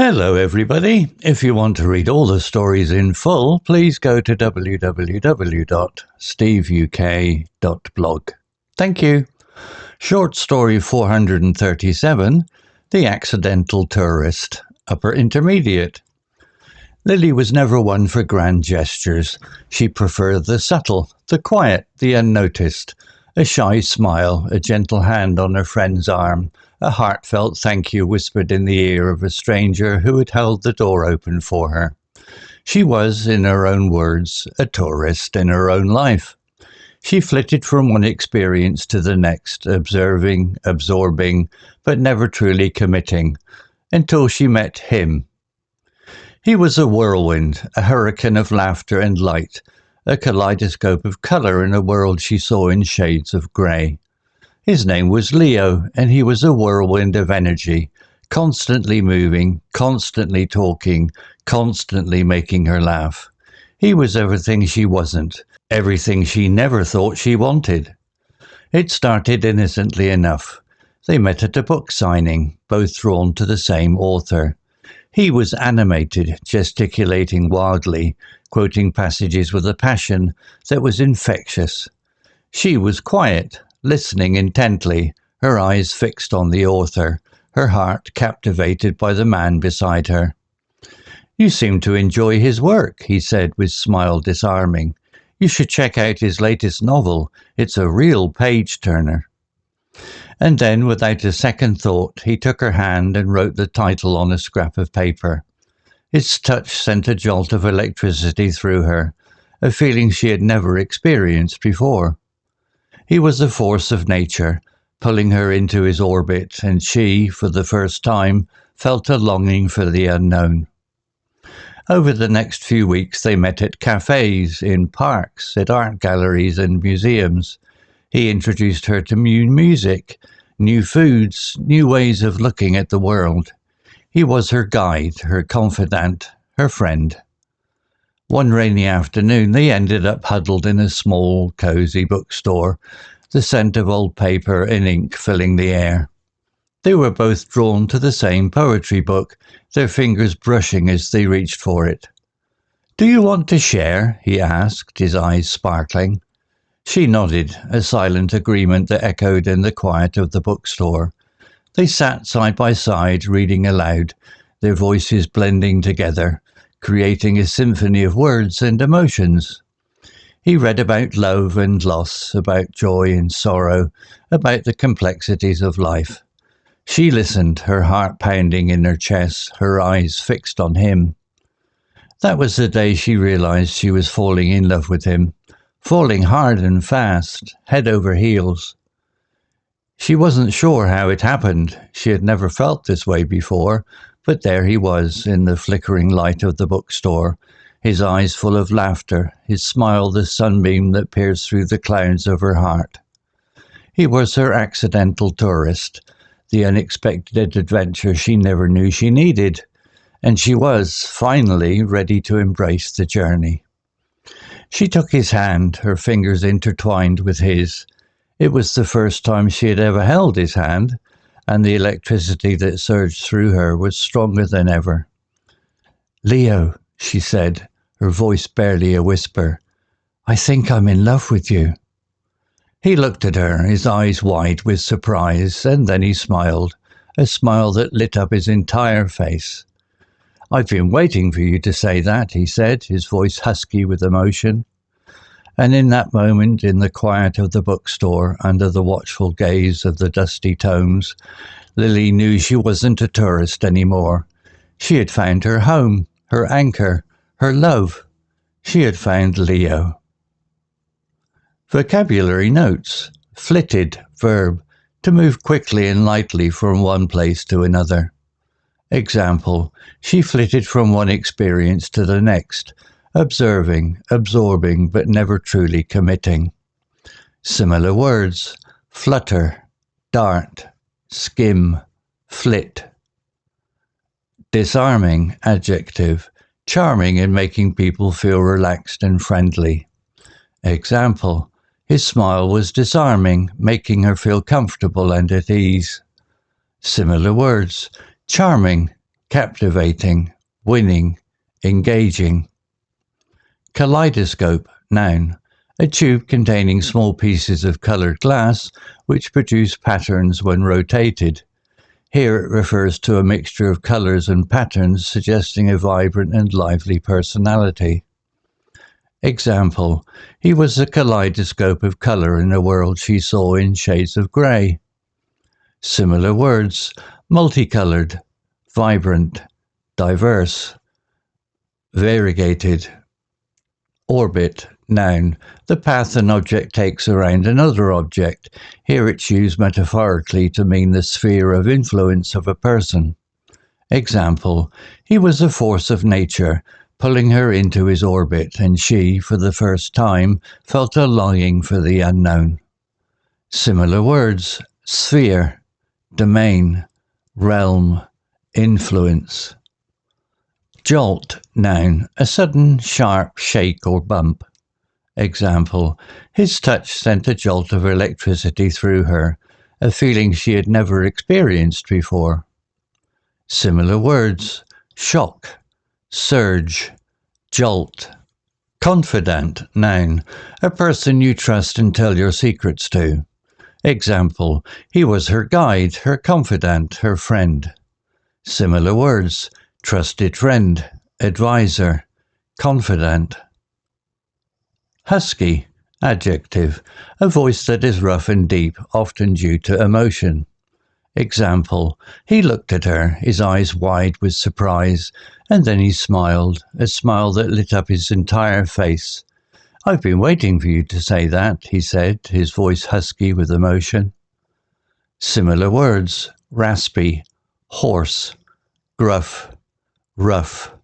Hello everybody. If you want to read all the stories in full, please go to www.steveuk.blog. Thank you. Short story 437, The Accidental Tourist, Upper Intermediate. Lily was never one for grand gestures. She preferred the subtle, the quiet, the unnoticed. A shy smile, a gentle hand on her friend's arm, a heartfelt thank you whispered in the ear of a stranger who had held the door open for her. She was, in her own words, a tourist in her own life. She flitted from one experience to the next, observing, absorbing, but never truly committing, until she met him. He was a whirlwind, a hurricane of laughter and light, a kaleidoscope of colour in a world she saw in shades of grey. His name was Leo, and he was a whirlwind of energy, constantly moving, constantly talking, constantly making her laugh. He was everything she wasn't, everything she never thought she wanted. It started innocently enough. They met at a book signing, both drawn to the same author. He was animated, gesticulating wildly, quoting passages with a passion that was infectious. She was quiet, listening intently, her eyes fixed on the author, her heart captivated by the man beside her. "You seem to enjoy his work," he said with smile disarming. "You should check out his latest novel. It's a real page-turner." And then, without a second thought, he took her hand and wrote the title on a scrap of paper. Its touch sent a jolt of electricity through her, a feeling she had never experienced before. He was a force of nature, pulling her into his orbit, and she, for the first time, felt a longing for the unknown. Over the next few weeks they met at cafes, in parks, at art galleries and museums. He introduced her to new music, new foods, new ways of looking at the world. He was her guide, her confidant, her friend. One rainy afternoon they ended up huddled in a small, cosy bookstore, the scent of old paper and ink filling the air. They were both drawn to the same poetry book, their fingers brushing as they reached for it. "Do you want to share?" he asked, his eyes sparkling. She nodded, a silent agreement that echoed in the quiet of the bookstore. They sat side by side, reading aloud, their voices blending together, creating a symphony of words and emotions. He read about love and loss, about joy and sorrow, about the complexities of life. She listened, her heart pounding in her chest, her eyes fixed on him. That was the day she realized she was falling in love with him, falling hard and fast, head over heels. She wasn't sure how it happened. She had never felt this way before, but there he was in the flickering light of the bookstore, his eyes full of laughter, his smile the sunbeam that pierced through the clouds of her heart. He was her accidental tourist, the unexpected adventure she never knew she needed, and she was, finally, ready to embrace the journey. She took his hand, her fingers intertwined with his. It was the first time she had ever held his hand, and the electricity that surged through her was stronger than ever. "Leo," she said, her voice barely a whisper, "I think I'm in love with you." He looked at her, his eyes wide with surprise, and then he smiled, a smile that lit up his entire face. "I've been waiting for you to say that," he said, his voice husky with emotion. And in that moment, in the quiet of the bookstore, under the watchful gaze of the dusty tomes, Lily knew she wasn't a tourist anymore. She had found her home, her anchor, her love. She had found Leo. Vocabulary notes. Flitted, verb, to move quickly and lightly from one place to another. Example, she flitted from one experience to the next, observing, absorbing, but never truly committing. Similar words, flutter, dart, skim, flit. Disarming, adjective, charming in making people feel relaxed and friendly. Example, his smile was disarming, making her feel comfortable and at ease. Similar words, charming, captivating, winning, engaging. Kaleidoscope, noun, a tube containing small pieces of coloured glass which produce patterns when rotated. Here it refers to a mixture of colours and patterns suggesting a vibrant and lively personality. Example, he was a kaleidoscope of colour in a world she saw in shades of grey. Similar words, multicoloured, vibrant, diverse, variegated. Orbit, noun, the path an object takes around another object. Here it's used metaphorically to mean the sphere of influence of a person. Example, he was a force of nature, pulling her into his orbit, and she, for the first time, felt a longing for the unknown. Similar words, sphere, domain, realm, influence. Jolt, noun, a sudden, sharp shake or bump. Example, his touch sent a jolt of electricity through her, a feeling she had never experienced before. Similar words, shock, surge, jolt. Confidant, noun, a person you trust and tell your secrets to. Example, he was her guide, her confidant, her friend. Similar words, trusted friend, advisor, confidant. Husky, adjective, a voice that is rough and deep, often due to emotion. Example, he looked at her, his eyes wide with surprise, and then he smiled, a smile that lit up his entire face. "I've been waiting for you to say that," he said, his voice husky with emotion. Similar words, raspy, hoarse, gruff, rough.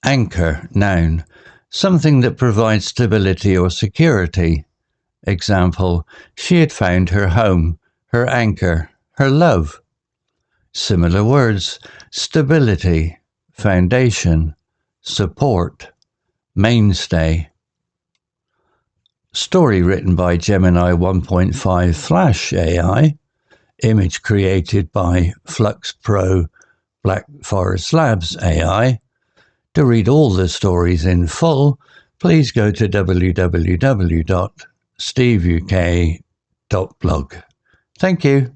Anchor, noun, something that provides stability or security. Example, she had found her home, her anchor, her love. Similar words, stability, foundation, support, mainstay. Story written by Gemini 1.5 Flash AI. Image created by Flux Pro Black Forest Labs AI. To read all the stories in full, please go to www.steveuk.blog. Thank you.